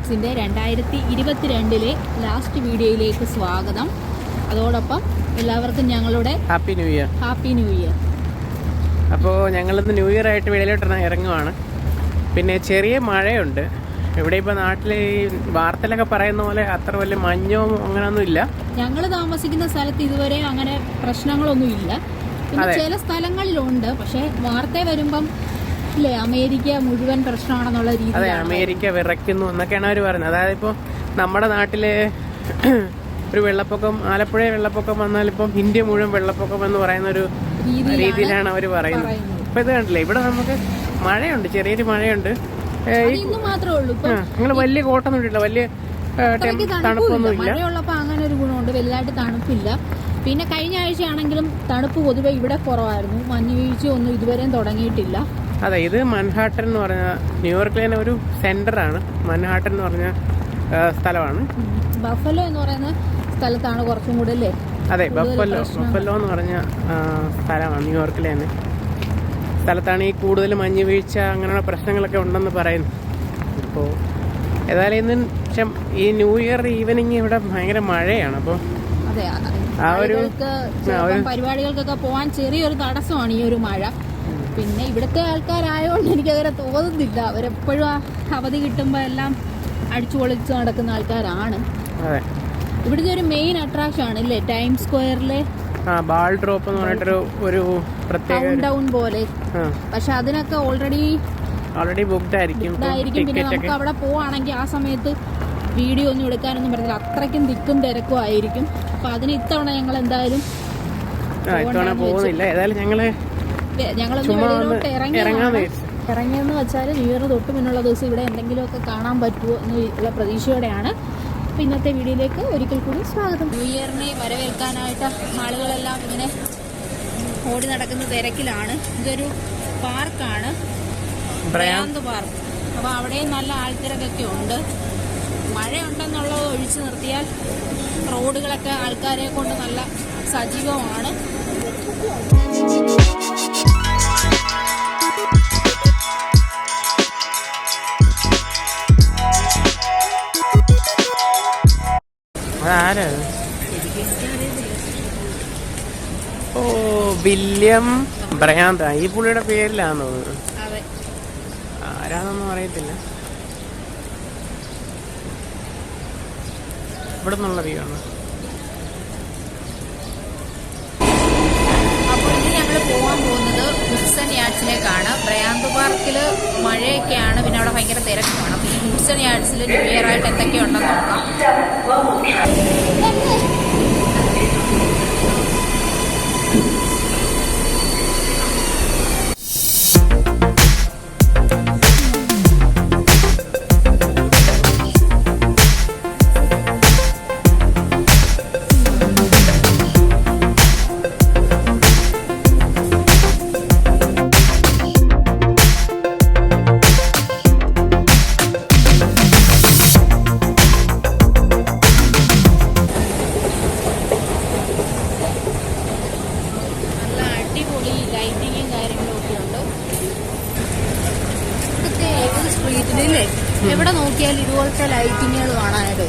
വ്ളോഗ്സിൻ്റെ 2022 last വീഡിയോയിലേക്ക് സ്വാഗതം. അതോടൊപ്പം എല്ലാവർക്കും ഞങ്ങളുടെ happy new year. Happy new year. അപ്പോൾ ഞങ്ങളിന്ന് ന്യൂ ഇയർ ആയിട്ട് വെളിയിലോട്ട് ഇറങ്ങുവാണ്. പിന്നെ ചെറിയ മഴയുണ്ട് ഇവിടെ. ഇപ്പോൾ നാട്ടിൽ വാർത്തയിലൊക്കെ പറയുന്ന പോലെ അത്ര വലിയ മഞ്ഞോ അങ്ങനെയൊന്നും ഇല്ല. ഞങ്ങൾ താമസിക്കുന്ന സ്ഥലത്ത് ഇതുവരെ അങ്ങനെ പ്രശ്നങ്ങളൊന്നും ഇല്ല. പിന്നെ ചില സ്ഥലങ്ങളിലുണ്ട്, പക്ഷെ വാർത്ത വരുമ്പം ഇല്ലേ അമേരിക്ക മുഴുവൻ പ്രശ്നമാണെന്നുള്ള രീതി. അതെ, അമേരിക്ക വിറയ്ക്കുന്നു എന്നൊക്കെയാണ് അവർ പറയുന്നത്. അതായത് ഇപ്പോൾ നമ്മുടെ നാട്ടില് ഒരു വെള്ളപ്പൊക്കം, ആലപ്പുഴ വെള്ളപ്പൊക്കം വന്നാൽ ഇപ്പം ഇന്ത്യ മുഴുവൻ വെള്ളപ്പൊക്കം എന്ന് പറയുന്ന ഒരു രീതിയിലാണ് അവർ പറയുന്നത്. ഇപ്പൊ ഇത് കണ്ടില്ലേ, ഇവിടെ നമുക്ക് മഴയുണ്ട്, ചെറിയൊരു മഴയുണ്ട്. നിങ്ങൾ വലിയ കോട്ടൊന്നും ഇട്ടില്ല, വലിയ തണുപ്പൊന്നും ഇല്ല. മഴയുള്ളപ്പോ അങ്ങനെ ഒരു ഗുണമുണ്ട്, വലുതായിട്ട് തണുപ്പില്ല. പിന്നെ കഴിഞ്ഞ ആഴ്ചയാണെങ്കിലും തണുപ്പ് പൊതുവെ ഇവിടെ കുറവായിരുന്നു. മഞ്ഞുവീഴ്ച ഒന്നും ഇതുവരെയും തുടങ്ങിയിട്ടില്ല. അതെ, ഇത് മൻഹാട്ടൻ എന്ന് പറഞ്ഞ ന്യൂയോർക്കിലെ തന്നെ ഒരു സെന്ററാണ്. മൻഹാട്ടൻ എന്ന് പറഞ്ഞ സ്ഥലമാണ്. ബഫലോ എന്ന് പറയുന്ന സ്ഥലത്താണ് കുറച്ചും കൂടെ അല്ലേ? അതെ, ബഫലോ എന്ന് പറഞ്ഞ സ്ഥലമാണ് ന്യൂയോർക്കിലെ തന്നെ സ്ഥലത്താണ് ഈ കൂടുതൽ മഞ്ഞ് വീഴ്ച അങ്ങനെയുള്ള പ്രശ്നങ്ങളൊക്കെ ഉണ്ടെന്ന് പറയുന്നു. ഇപ്പോൾ ഏതായാലും ഇന്ന് ഈ ന്യൂ ഇയർ ഈവനിങ് ഇവിടെ ഭയങ്കര മഴയാണ്. അപ്പോൾ ആ ഒരു പരിപാടികൾക്കൊക്കെ പോകാൻ ചെറിയൊരു തടസ്സമാണ് ഈ ഒരു മഴ. പിന്നെ ഇവിടുത്തെ ആൾക്കാരായതുകൊണ്ട് എനിക്കങ്ങനെ തോന്നുന്നില്ല. അവരെപ്പോഴും അവധി കിട്ടുമ്പോൾ എല്ലാം അടിച്ചു പൊളിച്ച് നടക്കുന്ന ആൾക്കാരാണ്. ഇവിടുത്തെ ഒരു മെയിൻ അട്രാക്ഷൻ ആണ് ഇല്ലേ, ടൈം സ്ക്വയറിലെ ബാൾ ഡ്രോപ്പ് എന്ന് പറഞ്ഞിട്ടൊരു ഒരു പ്രത്യേക ഡൗൺ പോലെ. പക്ഷെ അതിനൊക്കെ ഓൾറെഡി ബുക്ക്ഡ് ആയിരിക്കും. പിന്നെ നമുക്ക് അവിടെ പോവാണെങ്കിൽ ആ സമയത്ത് വീഡിയോ ഒന്നും എടുക്കാനൊന്നും പറ്റില്ല, അത്രയ്ക്കും തിക്കും തിരക്കും ആയിരിക്കും. അപ്പൊ അതിന് ഇത്തവണ ഞങ്ങൾ എന്തായാലും പോകുന്നില്ല. ഏതായാലും ഞങ്ങളൊന്ന് വെളിയിലോട്ട് ഇറങ്ങിയെന്ന് വെച്ചാൽ ന്യൂ ഇയർ തൊട്ട് മുന്നുള്ള ദിവസം ഇവിടെ എന്തെങ്കിലുമൊക്കെ കാണാൻ പറ്റുമോ എന്നുള്ള പ്രതീക്ഷയോടെയാണ്. അപ്പോൾ ഇന്നത്തെ വീഡിയോയിലേക്ക് ഒരിക്കൽ കൂടി സ്വാഗതം. ന്യൂ ഇയറിനെ വരവേൽക്കാനായിട്ട് ആളുകളെല്ലാം ഇങ്ങനെ ഓടി നടക്കുന്ന തിരക്കിലാണ്. ഇതൊരു പാർക്കാണ്, ബ്രയാന്ത് പാർക്ക്. അപ്പോൾ അവിടെയും നല്ല ആൾത്തിരക്കൊക്കെ ഉണ്ട്. മഴയുണ്ടെന്നുള്ളത് ഒഴിച്ചു നിർത്തിയാൽ റോഡുകളൊക്കെ ആൾക്കാരെ കൊണ്ട് നല്ല സജീവമാണ്. ഓ, വില്യം ബ്രയാന്ത്, ഈ പുള്ളിയുടെ പേരിലാന്ന് തോന്നുന്നു. ആരാന്നൊന്നും അറിയത്തില്ല. ഇവിടെ നിന്നുള്ള വ്യൂ ആണ്. അപ്പോൾ ഇനി ഞങ്ങൾ പോകാൻ പോകുന്നത് ഹുഡ്സൺ യാർഡ്സിലേക്കാണ്. ബ്രയാന്ത് പാർക്കിൽ മഴയൊക്കെയാണ്, പിന്നെ അവിടെ ഭയങ്കര തിരക്കാണ്. അപ്പോൾ ഈ ഹുഡ്സൺ യാർഡ്സിൽ ന്യൂ ഇയർ ആയിട്ട് എന്തൊക്കെയുണ്ടെന്ന് നോക്കാം. എവിടെ നോക്കിയാലും ഇതുപോലത്തെ ലൈറ്റിങ്ങുകൾ കാണാനായിട്ട്.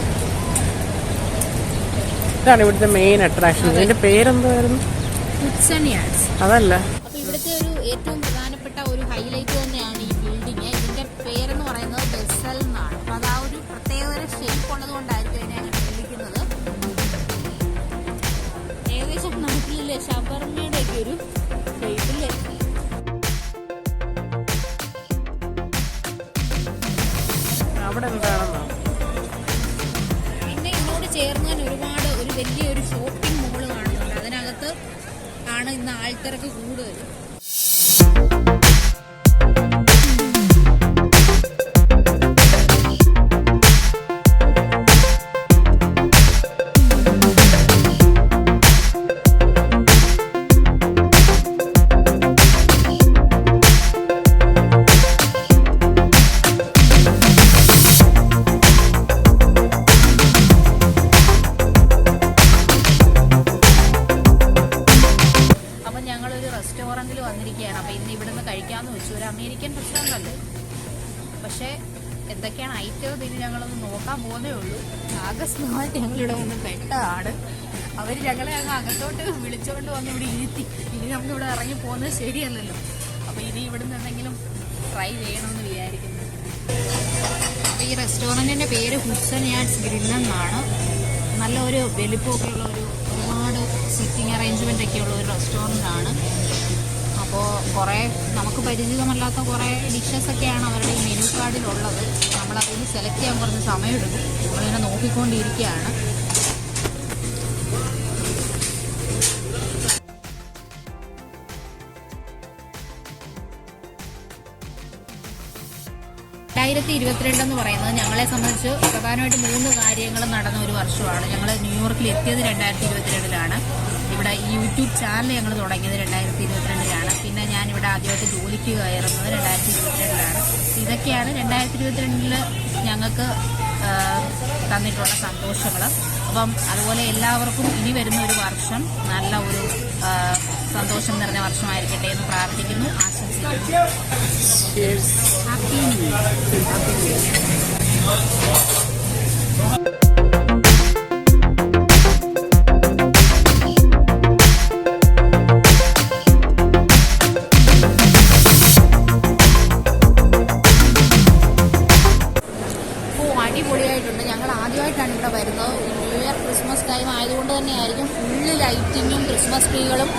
ഇതാണ് ഇവിടുത്തെ മെയിൻ അട്രാക്ഷൻ. ഇതിന്റെ പേരെന്തായിരുന്നു? Hudson yards. അതല്ല, അപ്പൊ ഇവിടുത്തെ ഒരു ഏറ്റവും പ്രധാനപ്പെട്ട ഒരു ഹൈലൈറ്റ് തന്നെയാണ് ഈ ബിൽഡിങ്. ഇതിന്റെ പേരെന്ന് പറയുന്നത് ബെസൽ എന്നാണ്. അപ്പൊ അത് ആ ഒരു പ്രത്യേക ഷേപ്പ് ഉള്ളത് കൊണ്ടായിരിക്കും അതിനെ അങ്ങനെ വിളിക്കുന്നത്. ഏകദേശം നാട്ടിലെ ഷവർമ്മയുടെ ഒക്കെ ഒരു ഷേപ്പില്ലേ. പിന്നെ ഇതിനോട് ചേർന്ന് ഒരുപാട് ഒരു വലിയൊരു ഷോപ്പിംഗ് മോള് കാണുന്നുണ്ട്. അതിനകത്ത് ആണ് ഇന്ന് ആൾത്തിരക്ക് കൂടുതൽ. റെസ്റ്റോറൻറ്റിൽ ഞങ്ങളൊന്ന് നോക്കാൻ പോകുന്നേ ഉള്ളൂ. ആകസ്മികമായിട്ട് ഞങ്ങളിവിടെ വന്ന് പെട്ടതാണ്. അവർ ഞങ്ങളെ അങ്ങ് അകത്തോട്ട് വിളിച്ചുകൊണ്ട് വന്ന് ഇവിടെ ഇരുത്തി. ഇനി നമുക്കിവിടെ ഇറങ്ങി പോകുന്നത് ശരിയല്ലല്ലോ. അപ്പോൾ ഇനി ഇവിടുന്ന് എന്തെങ്കിലും ട്രൈ ചെയ്യണമെന്ന് വിചാരിക്കുന്നു. അപ്പോൾ ഈ റെസ്റ്റോറൻറ്റിൻ്റെ പേര് ഹുഡ്സൺ യാർഡ്സ് ഗ്രിൽ എന്നാണ്. നല്ല ഒരു വലിപ്പമൊക്കെ ഉള്ള ഒരുപാട് സിറ്റിംഗ് അറേഞ്ച്മെൻ്റ് ഒക്കെ ഉള്ള ഒരു റെസ്റ്റോറൻ്റാണ്. അപ്പോൾ കുറേ നമുക്ക് പരിചിതമല്ലാത്ത കുറേ ഡിഷസൊക്കെയാണ് അവരുടെ ഈ മെനു കാർഡിലുള്ളത്. നമ്മളതിന് സെലക്ട് ചെയ്യാൻ കുറച്ച് സമയമെടുക്കും. നമ്മളിങ്ങനെ നോക്കിക്കൊണ്ടിരിക്കുകയാണ്. രണ്ടായിരത്തി 2022 എന്ന് പറയുന്നത് ഞങ്ങളെ സംബന്ധിച്ച് പ്രധാനമായിട്ട് 3 കാര്യങ്ങൾ നടന്ന ഒരു വർഷമാണ്. ഞങ്ങൾ ന്യൂയോർക്കിൽ എത്തിയത് 2022-ലാണ്. ഇവിടെ ഈ യൂട്യൂബ് ചാനൽ ഞങ്ങൾ തുടങ്ങിയത് 2022-ലാണ്. പിന്നെ ഞാനിവിടെ ആദ്യമായിട്ട് ജോലിക്ക് കയറുന്നത് 2022-ലാണ്. ഇതൊക്കെയാണ് 2022-ൽ ഞങ്ങൾക്ക് തന്നിട്ടുള്ള സന്തോഷങ്ങൾ. അപ്പം അതുപോലെ എല്ലാവർക്കും ഇനി വരുന്ന ഒരു വർഷം നല്ല ഒരു സന്തോഷം നിറഞ്ഞ വർഷമായിരിക്കട്ടെ എന്ന് പ്രാർത്ഥിക്കുന്നു, ആശംസിക്കുന്നു. Happy new year. അടിപൊളിയായിട്ടുണ്ട്. ഞങ്ങൾ ആദ്യമായിട്ടാണ് ഇവിടെ വരുന്നത്. ന്യൂ ഇയർ ക്രിസ്മസ് ടൈം ആയതുകൊണ്ട് തന്നെയായിരിക്കും ഫുള്ള് ലൈറ്റിങ്ങും ക്രിസ്മസ് ട്രീകളും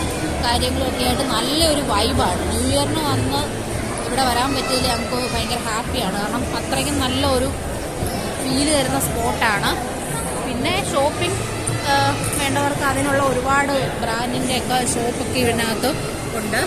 കാര്യങ്ങളും ഒക്കെ ആയിട്ട് നല്ലൊരു വൈബാണ്. ന്യൂ ഇയറിന് വന്ന് ഇവിടെ വരാൻ പറ്റിയതിൽ നമുക്ക് ഭയങ്കര ഹാപ്പിയാണ്. കാരണം അത്രയ്ക്കും നല്ലൊരു ഫീല് തരുന്ന സ്പോട്ടാണ്. പിന്നെ ഷോപ്പിംഗ് വേണ്ടവർക്ക് അതിനുള്ള ഒരുപാട് ബ്രാൻഡിൻ്റെ ഒക്കെ ഷോപ്പൊക്കെ ഇതിനകത്ത് ഉണ്ട്.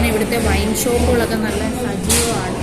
ഇവിടുത്തെ വൈൻ ഷോപ്പുകളൊക്കെ നല്ല സജീവമാണ്.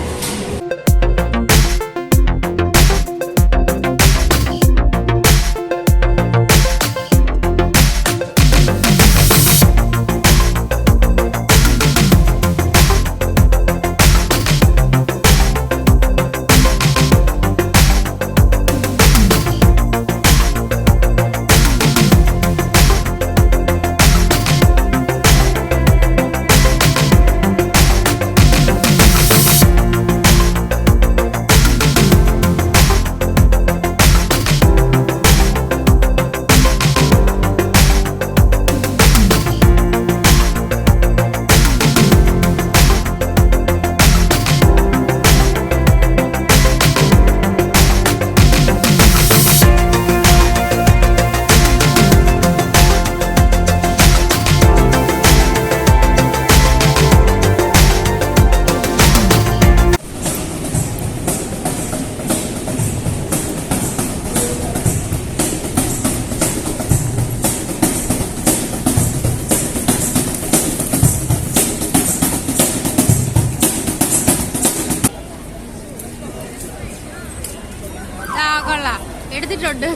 കൊള്ളാം, എടുത്തിട്ടുണ്ട്.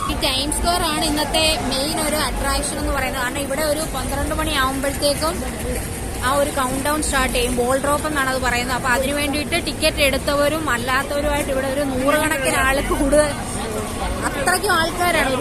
ഈ ടൈം സ്ക്വയർ ആണ് ഇന്നത്തെ മെയിൻ ഒരു അട്രാക്ഷൻ എന്ന് പറയുന്നത്. കാരണം ഇവിടെ ഒരു 12 മണി ആകുമ്പോഴത്തേക്കും ആ ഒരു കൗണ്ട് ഡൗൺ സ്റ്റാർട്ട് ചെയ്യും. ബോൾ ഡ്രോപ്പ് എന്നാണ് അത് പറയുന്നത്. അപ്പൊ അതിനു വേണ്ടിയിട്ട് ടിക്കറ്റ് എടുത്തവരും അല്ലാത്തവരുമായിട്ട് ഇവിടെ ഒരു 100 കണക്കിന് ആൾ കൂടുതൽ, അത്രയ്ക്കും ആൾക്കാരാണ്.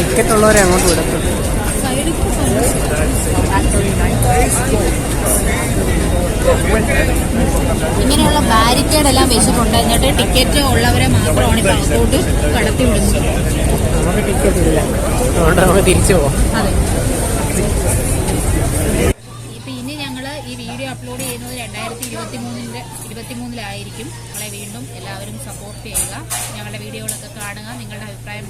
ടിക്കറ്റുള്ളവരെ അങ്ങോട്ട് വിടത്തുള്ളൂ. ഇങ്ങനെയുള്ള ബാരിക്കേഡ് എല്ലാം വെച്ചിട്ടുണ്ട്. എന്നിട്ട് ടിക്കറ്റ് ഉള്ളവരെ മാത്രമാണ് ഇപ്പൊ അകത്തോട്ട് കടത്തി വിടുന്നത്. നമുക്ക് ടിക്കറ്റ് ഇല്ല, അതുകൊണ്ട് നമുക്ക് തിരിച്ചു പോവാം. അതെ. ഇപ്പൊ ഇനി ഞങ്ങള് ഈ വീഡിയോ അപ്ലോഡ് ചെയ്യുന്നത് 2023-ലായിരിക്കും. ഞങ്ങളെ വീണ്ടും എല്ലാവരും സപ്പോർട്ട് ചെയ്യുക, ഞങ്ങളുടെ വീഡിയോകളൊക്കെ കാണുക, നിങ്ങളുടെ അഭിപ്രായം